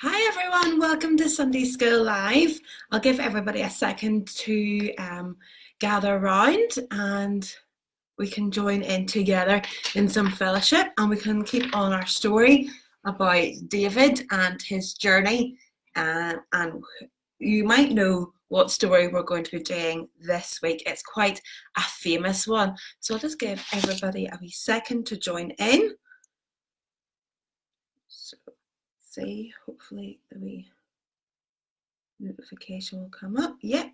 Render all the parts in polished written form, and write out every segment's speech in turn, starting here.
Hi everyone, welcome to Sunday School Live. I'll give everybody a second to gather around and we can join in together in some fellowship and we can keep on our story about David and his journey, and you might know what story we're going to be doing this week. It's quite a famous one, so I'll just give everybody a wee second to join in. So see, hopefully the wee notification will come up. Yeah.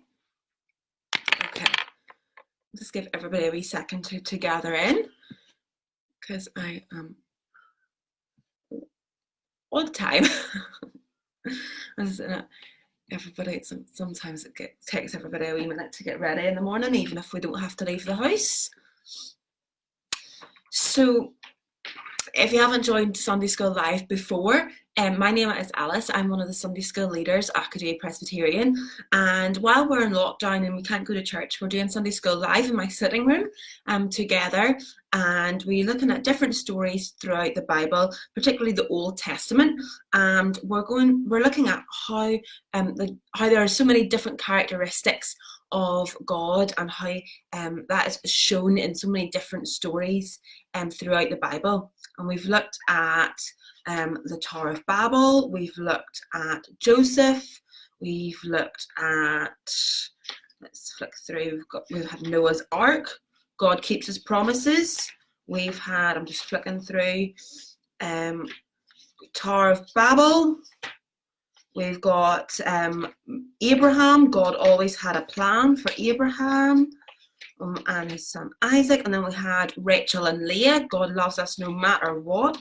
Okay. Just give everybody a wee second to gather in, because I am on time. Everybody, sometimes takes everybody a wee minute to get ready in the morning, even if we don't have to leave the house. So if you haven't joined Sunday School Live before, my name is Alice. I'm one of the Sunday School leaders at Aghadowey Presbyterian, and while we're in lockdown and we can't go to church, we're doing Sunday School Live in my sitting room together, and we're looking at different stories throughout the Bible, particularly the Old Testament, and we're looking at how there are so many different characteristics of God and how that is shown in so many different stories throughout the Bible. And we've looked at the Tower of Babel, we've looked at Joseph, we've looked at, let's flick through, we've had Noah's Ark, God keeps his promises, we've had, I'm just flicking through, Tower of Babel, we've got Abraham, God always had a plan for Abraham, and his son Isaac, and then we had Rachel and Leah, God loves us no matter what,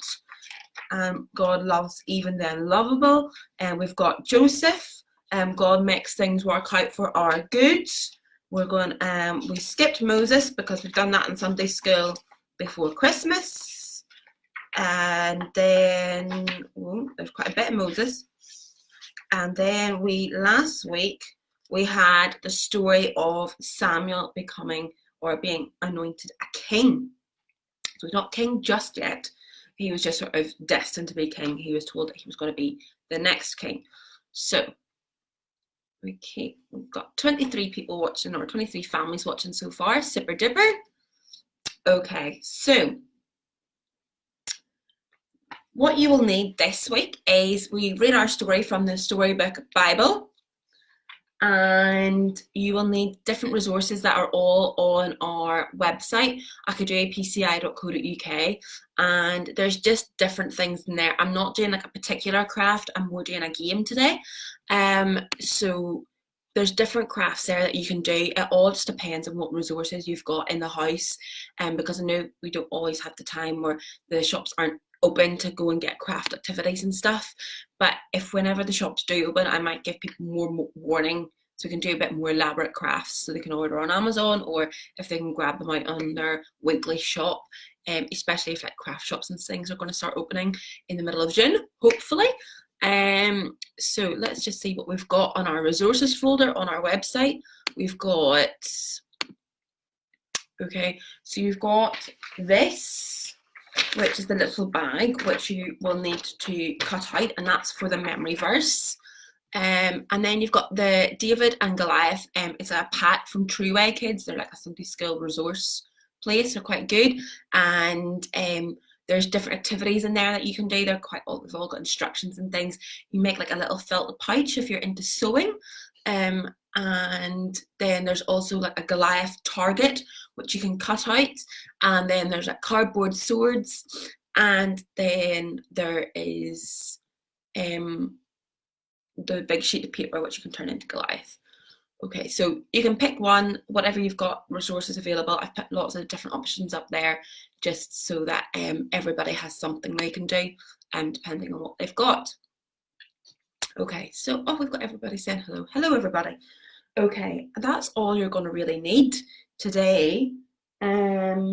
God loves even the unlovable, and we've got Joseph, God makes things work out for our good. We're going, we skipped Moses because we've done that in Sunday school before Christmas, and then there's quite a bit of Moses, and then last week we had the story of Samuel becoming or being anointed a king. So he's not king just yet. He was just sort of destined to be king. He was told that he was going to be the next king. So we've got 23 people watching, or 23 families watching so far. Super duper. Okay, so what you will need this week is we read our story from the Storybook Bible, and you will need different resources that are all on our website, aghadoweypci.co.uk, and there's just different things in there. I'm not doing like a particular craft, I'm more doing a game today, so there's different crafts there that you can do. It all just depends on what resources you've got in the house, because I know we don't always have the time, or the shops aren't open to go and get craft activities and stuff, but if whenever the shops do open, I might give people more warning so we can do a bit more elaborate crafts, so they can order on Amazon, or if they can grab them out on their weekly shop, especially if like craft shops and things are going to start opening in the middle of June, hopefully. So let's just see what we've got on our resources folder on our website. We've got, okay, so you've got this, which is the little bag which you will need to cut out, and that's for the memory verse. And then you've got the David and Goliath. It's a pack from Trueway Kids. They're like a Sunday school resource place. They're quite good, and there's different activities in there that you can do. They've all got instructions and things. You make like a little felt pouch if you're into sewing. And then there's also like a Goliath target which you can cut out, and then there's like cardboard swords, and then there is the big sheet of paper which you can turn into Goliath. Okay, so you can pick one, whatever you've got resources available. I've put lots of different options up there just so that everybody has something they can do, depending on what they've got. Okay, so we've got everybody saying hello. Hello, everybody. Okay, that's all you're going to really need today. Yeah.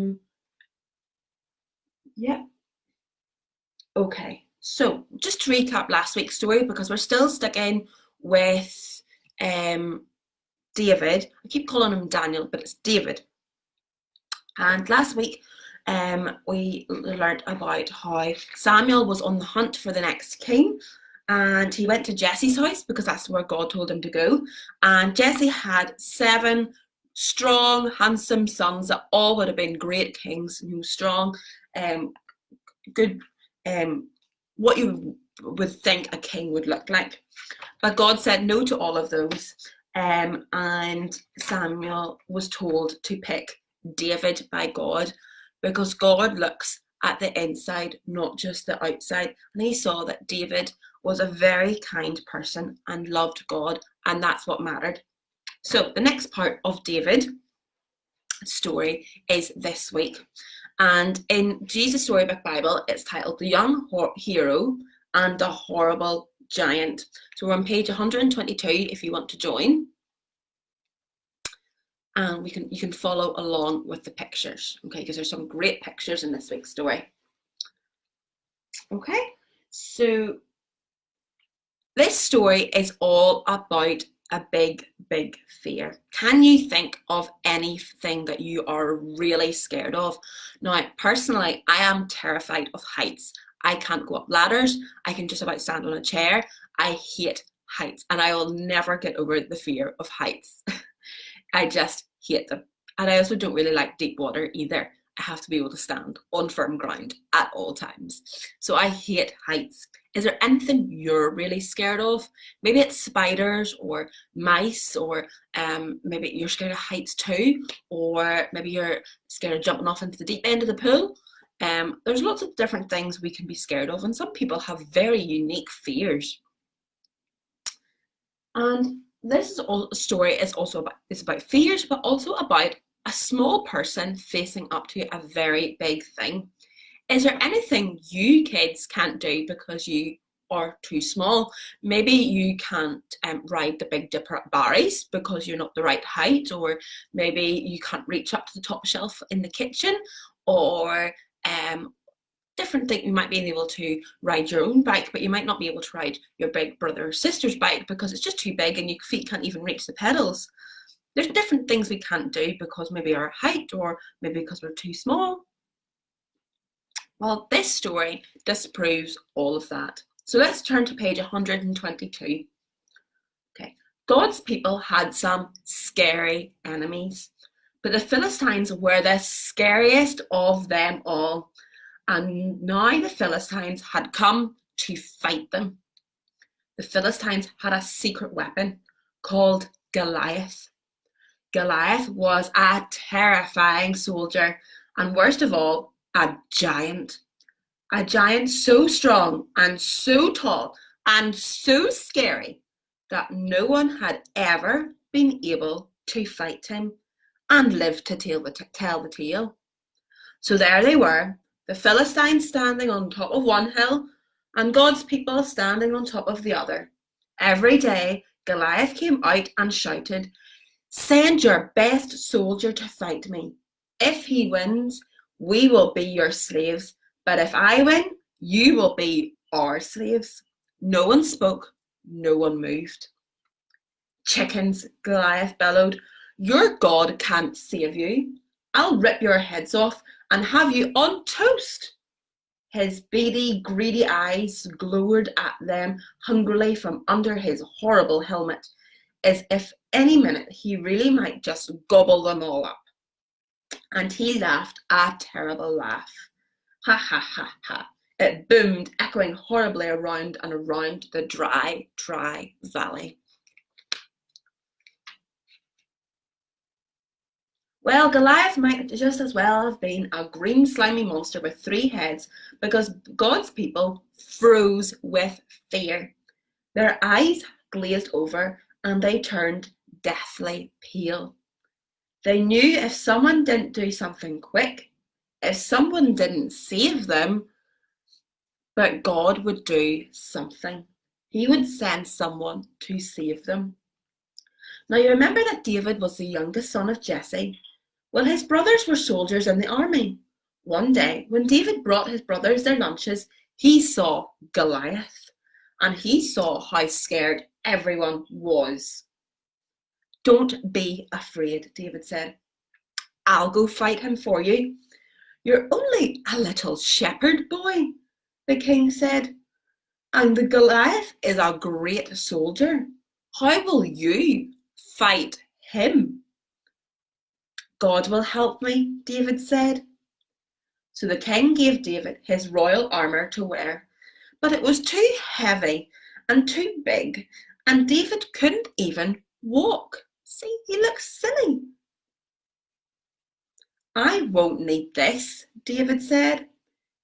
Okay, so just to recap last week's story, because we're still sticking with David. I keep calling him Daniel, but it's David. And last week we learned about how Samuel was on the hunt for the next king, and he went to Jesse's house because that's where God told him to go. And Jesse had 7 strong, handsome sons that all would have been great kings, strong, good, what you would think a king would look like. But God said no to all of those, and Samuel was told to pick David by God, because God looks at the inside, not just the outside. And he saw that David was a very kind person and loved God, and that's what mattered. So the next part of David's story is this week. And in Jesus Storybook Bible, it's titled The Young Hero and the Horrible Giant. So we're on page 122 if you want to join. And you can follow along with the pictures, okay, because there's some great pictures in this week's story. Okay, so this story is all about a big fear. Can you think of anything that you are really scared of? Now, personally, I am terrified of heights. I can't go up ladders. I can just about stand on a chair. I hate heights, and I will never get over the fear of heights. I just hate them. And I also don't really like deep water either. I have to be able to stand on firm ground at all times. So I hate heights. Is there anything you're really scared of? Maybe it's spiders or mice, or maybe you're scared of heights too, or maybe you're scared of jumping off into the deep end of the pool. There's lots of different things we can be scared of, and some people have very unique fears. And this story is also about fears, but also about a small person facing up to a very big thing. Is there anything you kids can't do because you are too small? Maybe you can't ride the Big Dipper at Barry's because you're not the right height, or maybe you can't reach up to the top shelf in the kitchen, or different thing. You might be able to ride your own bike, but you might not be able to ride your big brother or sister's bike because it's just too big and your feet can't even reach the pedals. There's different things we can't do because maybe our height, or maybe because we're too small. Well, this story disproves all of that. So let's turn to page 122. Okay, God's people had some scary enemies, but the Philistines were the scariest of them all. And now the Philistines had come to fight them. The Philistines had a secret weapon called Goliath. Goliath was a terrifying soldier, and worst of all, a giant. A giant so strong and so tall and so scary that no one had ever been able to fight him and live to tell the tale. So there they were, the Philistines standing on top of one hill and God's people standing on top of the other. Every day, Goliath came out and shouted, "Send your best soldier to fight me. If he wins, we will be your slaves. But if I win, you will be our slaves." No one spoke, no one moved. "Chickens," Goliath bellowed, "your God can't save you. I'll rip your heads off and have you on toast." His beady, greedy eyes glowed at them hungrily from under his horrible helmet, as if any minute he really might just gobble them all up. And he laughed a terrible laugh. Ha ha ha ha. It boomed, echoing horribly around and around the dry, dry valley. Well, Goliath might just as well have been a green slimy monster with 3 heads, because God's people froze with fear. Their eyes glazed over and they turned deathly pale. They knew if someone didn't do something quick, if someone didn't save them, but God would do something. He would send someone to save them. Now you remember that David was the youngest son of Jesse. Well, his brothers were soldiers in the army. One day, when David brought his brothers their lunches, he saw Goliath, and he saw how scared everyone was. "Don't be afraid," David said. "I'll go fight him for you." "You're only a little shepherd boy," the king said. And the Goliath is a great soldier. How will you fight him? God will help me, David said. So the king gave David his royal armour to wear, but it was too heavy and too big, and David couldn't even walk. See, he looks silly. I won't need this, David said.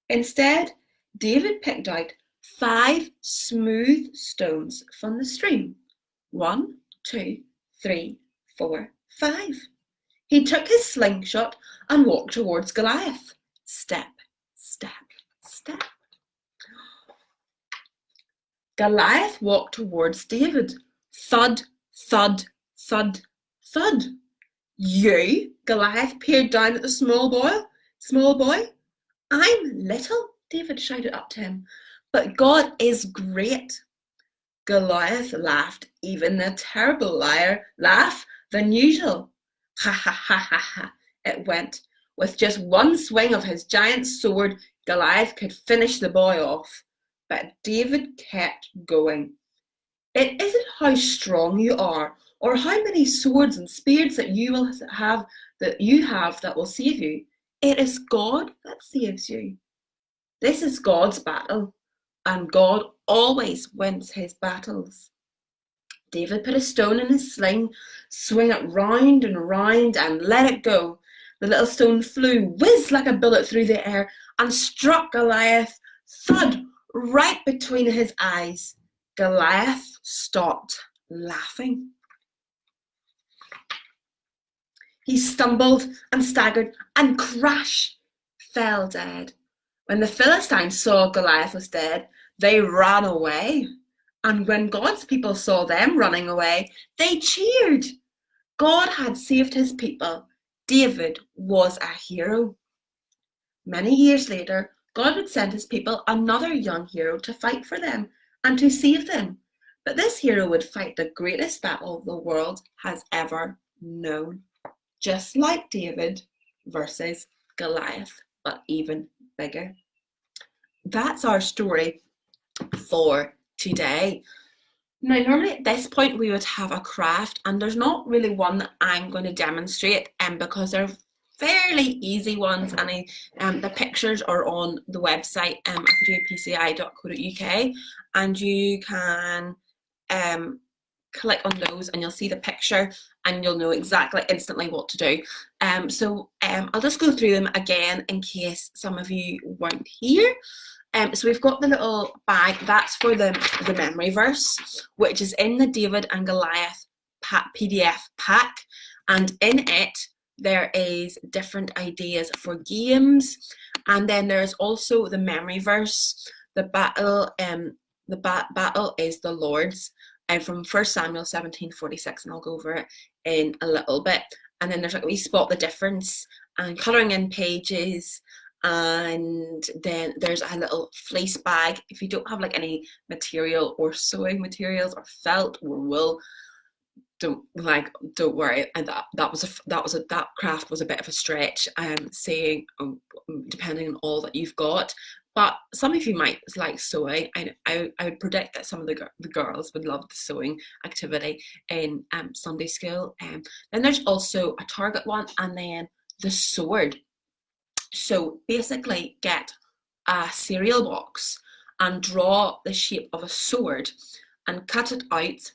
Instead, David picked out 5 smooth stones from the stream. 1, 2, 3, 4, 5. He took his slingshot and walked towards Goliath. Step, step, step. Goliath walked towards David. Thud, thud, thud, thud. You? Goliath peered down at the small boy. I'm little, David shouted up to him, but God is great. Goliath laughed, even a terrible liar laugh than usual. Ha ha ha ha ha, it went. With just one swing of his giant sword, Goliath could finish the boy off. But David kept going. It isn't how strong you are, or how many swords and spears that you have that will save you. It is God that saves you. This is God's battle, and God always wins his battles. David put a stone in his sling, swung it round and round, and let it go. The little stone flew, whizzed like a bullet through the air, and struck Goliath, thud, right between his eyes. Goliath stopped laughing. He stumbled and staggered and crash fell dead. When the Philistines saw Goliath was dead, they ran away. And when God's people saw them running away, they cheered. God had saved his people. David was a hero. Many years later, God would send his people another young hero to fight for them and to save them. But this hero would fight the greatest battle the world has ever known. Just like David versus Goliath, but even bigger. That's our story for today. Now, normally at this point we would have a craft, and there's not really one that I'm going to demonstrate, because they're fairly easy ones, and the pictures are on the website, aghadoweypci.co.uk, and you can click on those and you'll see the picture and you'll know exactly instantly what to do. So I'll just go through them again in case some of you weren't here. So we've got the little bag, that's for the memory verse, which is in the David and Goliath PDF pack, and in it there is different ideas for games, and then there's also the memory verse. The battle is the Lord's, from 1 Samuel 17:46, and I'll go over it in a little bit. And then there's like we spot the difference and colouring in pages, and then there's a little fleece bag. If you don't have like any material or sewing materials or felt or wool, don't worry. And that craft was a bit of a stretch, saying depending on all that you've got. But some of you might like sewing. I would predict that some of the girls would love the sewing activity in Sunday school. Then there's also a target one, and then the sword. So basically get a cereal box and draw the shape of a sword and cut it out,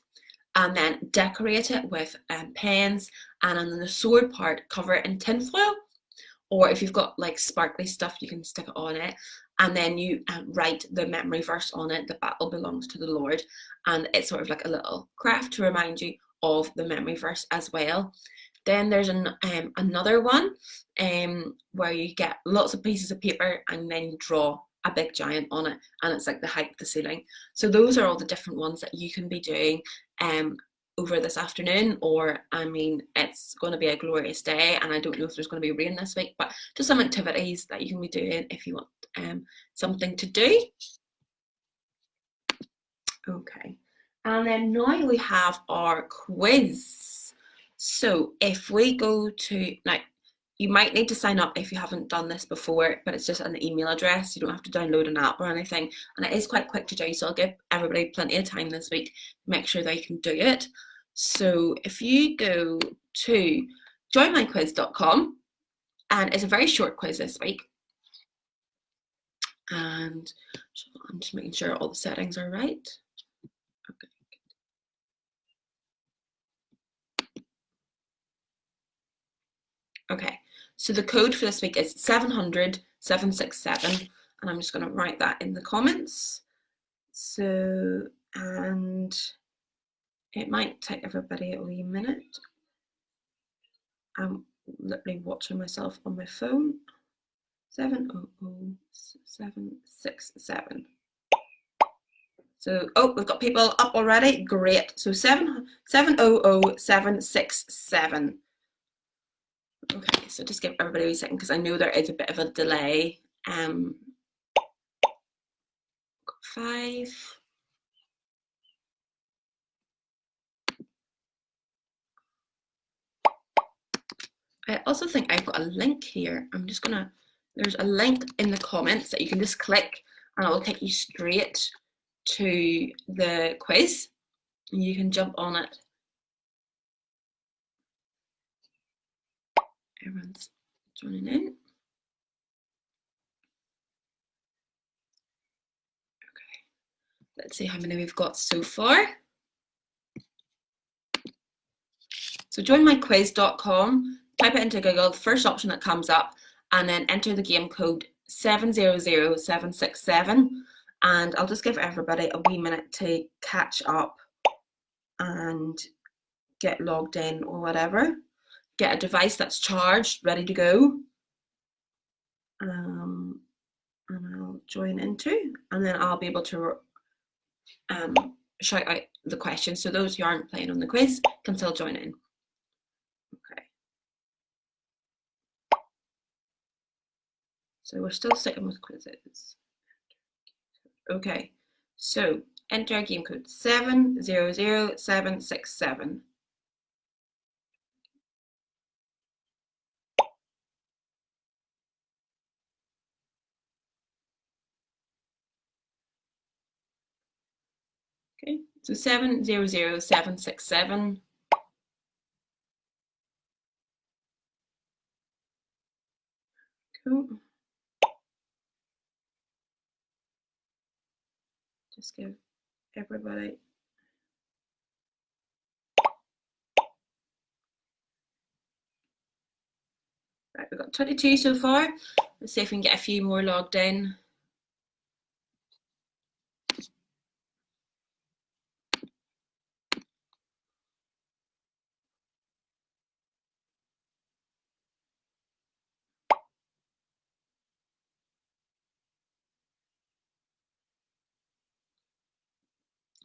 and then decorate it with pens, and on the sword part cover it in tin foil, or if you've got like sparkly stuff you can stick it on it, and then you write the memory verse on it, the battle belongs to the Lord, and it's sort of like a little craft to remind you of the memory verse as well. Then there's another one where you get lots of pieces of paper and then you draw a big giant on it, and it's like the height of the ceiling. So those are all the different ones that you can be doing over this afternoon, or it's going to be a glorious day, and I don't know if there's going to be rain this week, but just some activities that you can be doing if you want something to do. Okay, and then now we have our quiz. So if we go to, now you might need to sign up if you haven't done this before, but it's just an email address. You don't have to download an app or anything. And it is quite quick to do, so I'll give everybody plenty of time this week to make sure they can do it. So if you go to joinmyquiz.com, and it's a very short quiz this week. And I'm just making sure all the settings are right. Okay, so the code for this week is 700-767, and I'm just going to write that in the comments. So, and it might take everybody a wee minute. I'm literally watching myself on my phone. 700-767. So, oh, we've got people up already. Great. So 700-767. Okay, so just give everybody a second because I know there is a bit of a delay. 5. I also think I've got a link here. I'm just gonna, there's a link in the comments that you can just click and it will take you straight to the quiz and you can jump on it. Everyone's joining in. Okay, let's see how many we've got so far. So joinmyquiz.com, type it into Google, the first option that comes up, and then enter the game code 700-767. And I'll just give everybody a wee minute to catch up and get logged in or whatever. Get a device that's charged, ready to go. And I'll join into, and then I'll be able to shout out the questions. So those who aren't playing on the quiz can still join in. Okay. So we're still sticking with quizzes. Okay, so enter game code 700-767. Okay, so 700-767. Cool. Just give everybody. Right, we've got 22 so far. Let's see if we can get a few more logged in.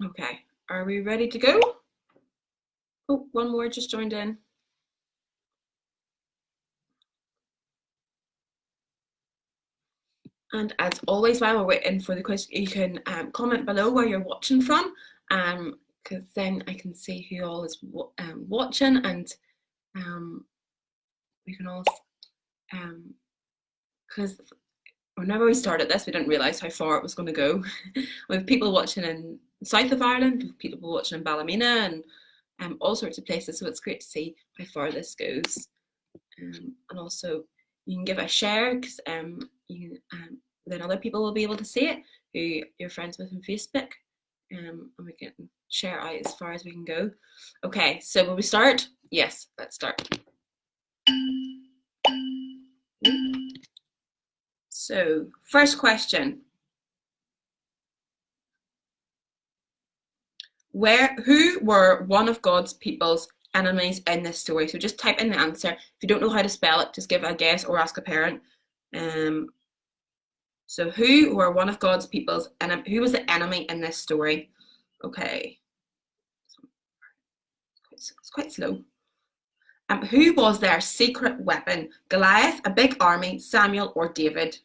Okay, are we ready to go? Oh, one more just joined in. And as always, while we're waiting for the quiz, you can comment below where you're watching from, because then I can see who all is watching, and we can all, because whenever we started this, we didn't realise how far it was going to go. We have people watching in south of Ireland, people watching in Ballymena, and all sorts of places. So it's great to see how far this goes. And also, you can give a share because then other people will be able to see it who you're friends with on Facebook, and we can share out as far as we can go. Okay, so will we start? Yes, let's start. So, first question. Who were one of God's people's enemies in this story? So just type in the answer. If you don't know how to spell it, just give a guess or ask a parent. So who were one of God's people's enemy? Who was the enemy in this story? Okay. It's quite slow. Who was their secret weapon? Goliath, a big army, Samuel, or David?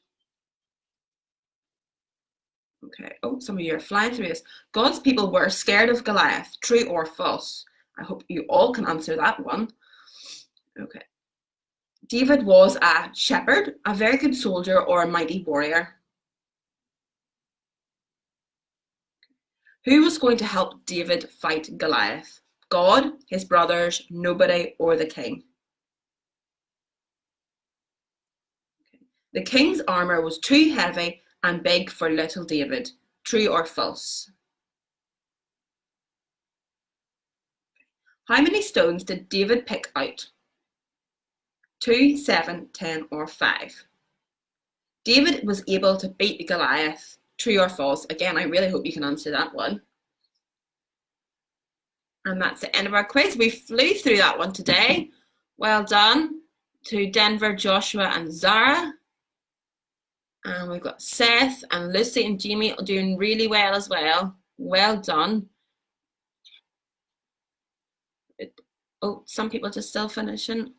Okay. Oh, some of you are flying through this. God's people were scared of Goliath. True or false? I hope you all can answer that one. Okay. David was a shepherd, a very good soldier, or a mighty warrior. Who was going to help David fight Goliath? God, his brothers, nobody, or the king? The king's armor was too heavy and big for little David. True or false? How many stones did David pick out? 2, 7, 10, or 5? David was able to beat Goliath. True or false? Again, I really hope you can answer that one. And that's the end of our quiz. We flew through that one today. Well done to Denver, Joshua, and Zara. And we've got Seth and Lucy and Jamie doing really well as well. Well done. Oh, some people just still finishing.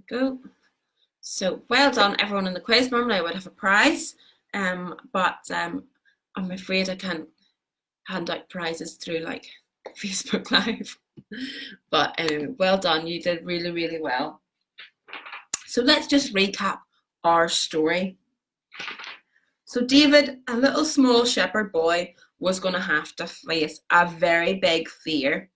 Go. So well done everyone in the quiz. Normally I would have a prize, but I'm afraid I can't hand out prizes through like Facebook Live. But anyway, well done. You did really, really well. So let's just recap our story. So David, a little small shepherd boy, was going to have to face a very big fear,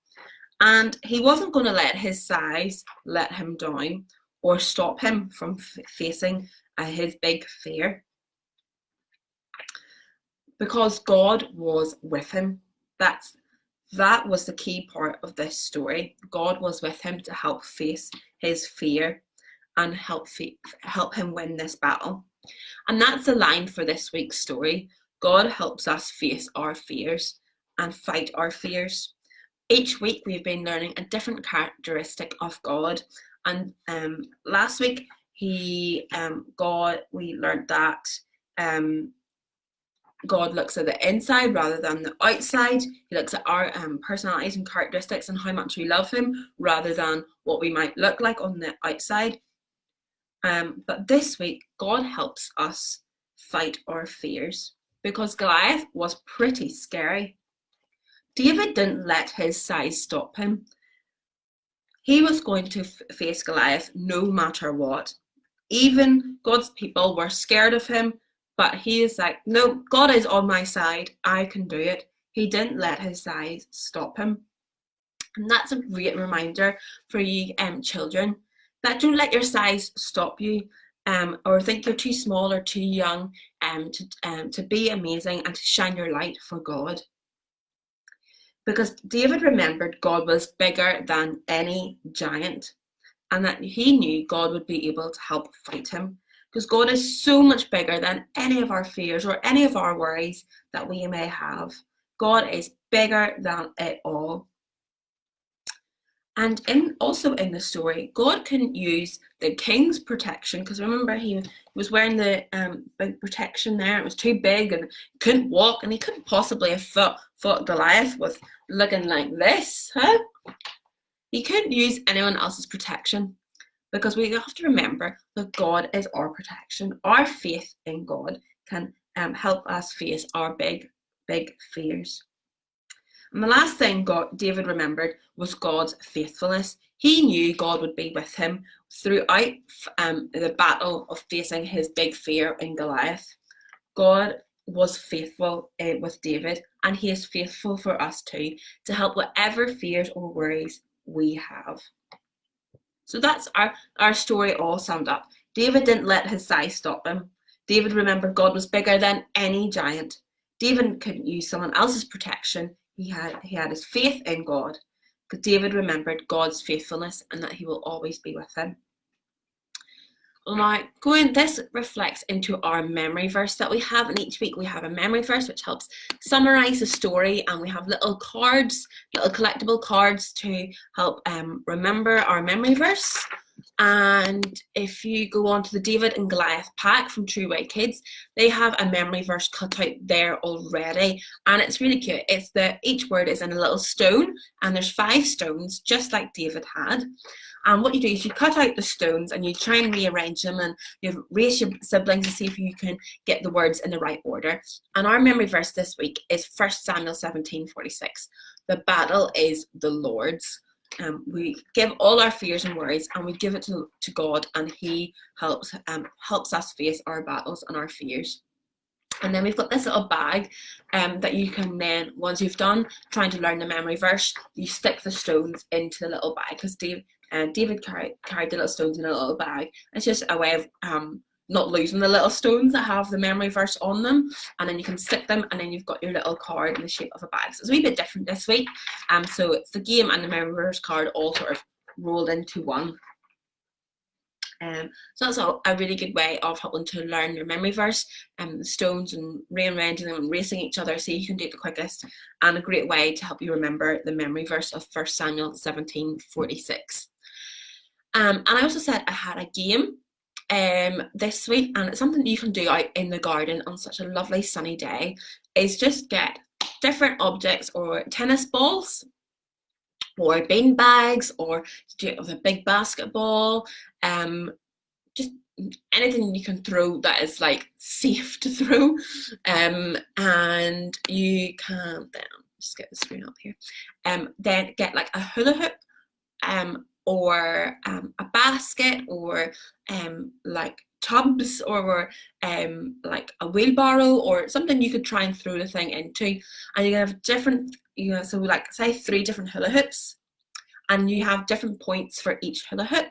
and he wasn't going to let his size let him down or stop him from facing his big fear, because God was with him. That was the key part of this story. God was with him to help face his fear and help him win this battle. And that's the line for this week's story. God helps us face our fears and fight our fears. Each week we've been learning a different characteristic of God. And last week we learned that God looks at the inside rather than the outside. He looks at our personalities and characteristics and how much we love him rather than what we might look like on the outside. But this week, God helps us fight our fears, because Goliath was pretty scary. David didn't let his size stop him. He was going to face Goliath no matter what. Even God's people were scared of him, but he is like, no, God is on my side. I can do it. He didn't let his size stop him. And that's a great reminder for you children, that don't let your size stop you, or think you're too small or too young to be amazing and to shine your light for God. Because David remembered God was bigger than any giant, and that he knew God would be able to help fight him. Because God is so much bigger than any of our fears or any of our worries that we may have. God is bigger than it all. And also in the story, God couldn't use the king's protection, because remember he was wearing the big protection there. It was too big and he couldn't walk, and he couldn't possibly have fought Goliath with looking like this, huh? He couldn't use anyone else's protection, because we have to remember that God is our protection. Our faith in God can help us face our big, big fears. And the last thing David remembered was God's faithfulness. He knew God would be with him throughout the battle of facing his big fear in Goliath. God was faithful with David, and he is faithful for us too, to help whatever fears or worries we have. So that's our story all summed up. David didn't let his size stop him. David remembered God was bigger than any giant. David couldn't use someone else's protection. He had his faith in God, because David remembered God's faithfulness and that he will always be with him. Now, this reflects into our memory verse that we have, and each week we have a memory verse which helps summarize the story, and we have little cards, little collectible cards to help remember our memory verse. And if you go on to the David and Goliath pack from True Way Kids, they have a memory verse cut out there already, and it's really cute. Each word is in a little stone, and there's 5 stones, just like David had. And what you do is you cut out the stones and you try and rearrange them, and you race your siblings to see if you can get the words in the right order. And our memory verse this week is 1 Samuel 17:46. The battle is the Lord's. we give all our fears and worries, and we give it to God, and He helps us face our battles and our fears. And then we've got this little bag that you can then, once you've done trying to learn the memory verse, you stick the stones into the little bag, because David carried the little stones in a little bag. It's just a way of not losing the little stones that have the memory verse on them, and then you can stick them, and then you've got your little card in the shape of a bag. So it's a wee bit different this week. So it's the game and the memory verse card all sort of rolled into one. So that's a really good way of helping to learn your memory verse, the stones, and rearranging them and racing each other so you can do it the quickest, and a great way to help you remember the memory verse of 1 Samuel 17:46. And I also said I had a game this week, and it's something you can do out in the garden on such a lovely sunny day, is just get different objects or tennis balls or bean bags, or do it with a big basketball, just anything you can throw that is like safe to throw, and you can then just get the screen up here, then get like a hula hoop, or a basket, or like tubs, or like a wheelbarrow, or something you could try and throw the thing into, and you can have different, so like say 3 different hula hoops, and you have different points for each hula hoop,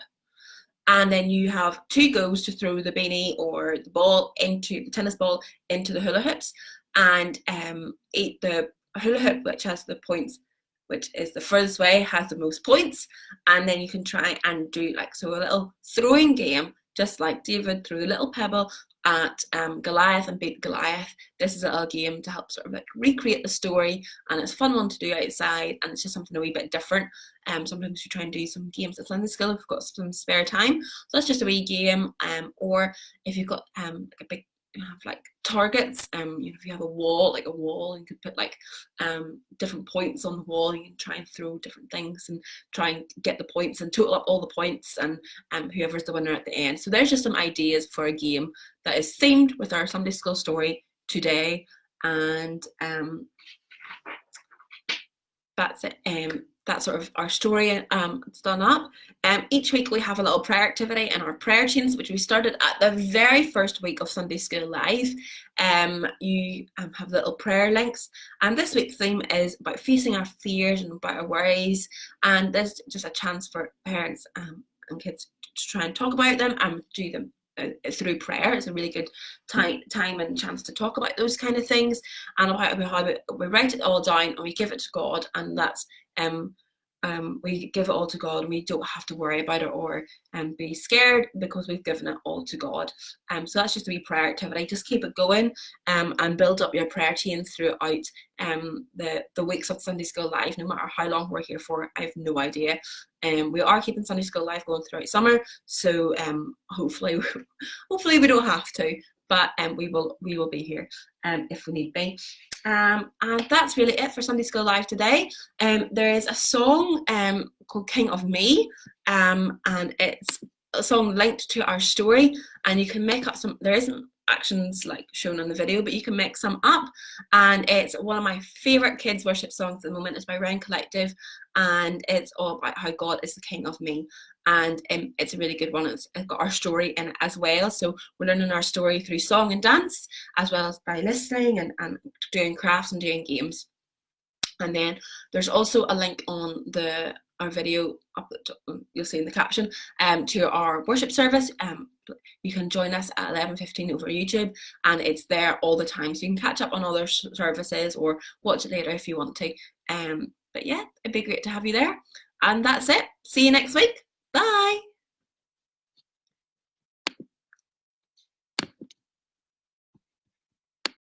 and then you have 2 goes to throw the beanie or the ball into the tennis ball into the hula hoops, and the hula hoop which has the points, which is the furthest way, has the most points, and then you can try and do like a little throwing game, just like David threw the little pebble at Goliath and beat Goliath. This is a little game to help sort of like recreate the story, and it's a fun one to do outside, and it's just something a wee bit different. Sometimes we try and do some games at Sunday school if we've got some spare time, so that's just a wee game. Or if you've got like a big, have like targets, if you have a wall, you could put like different points on the wall. You can try and throw different things and try and get the points and total up all the points, and whoever's the winner at the end. So there's just some ideas for a game that is themed with our Sunday school story today, and that's it. That's sort of our story. It's done up. Each week we have a little prayer activity in our prayer chains, which we started at the very first week of Sunday School Live. You have little prayer links, and this week's theme is about facing our fears and about our worries, and there's just a chance for parents and kids to try and talk about them and do them through prayer. It's a really good time and chance to talk about those kind of things, and about how we write it all down and we give it to God, and that's we give it all to God, and we don't have to worry about it or be scared, because we've given it all to God. So that's just a wee prayer activity. Just keep it going, and build up your prayer chains throughout the weeks of Sunday School Live, no matter how long we're here for. I have no idea. We are keeping Sunday School Live going throughout summer, so hopefully we don't have to, but we will be here if we need be. And that's really it for Sunday School Live today. There is a song called King of Me, and it's a song linked to our story, and you can make up some, there isn't actions like shown on the video, but you can make some up, and it's one of my favourite kids worship songs at the moment. It's by Round Collective, and it's all about how God is the King of me, and it's a really good one. It's got our story in it as well, so we're learning our story through song and dance, as well as by listening and doing crafts and doing games. And then there's also a link on our video up at the top, you'll see in the caption, to our worship service. You can join us at 11:15 over YouTube, and it's there all the time, so you can catch up on other services or watch it later if you want to. But yeah, it'd be great to have you there. And that's it. See you next week. Bye.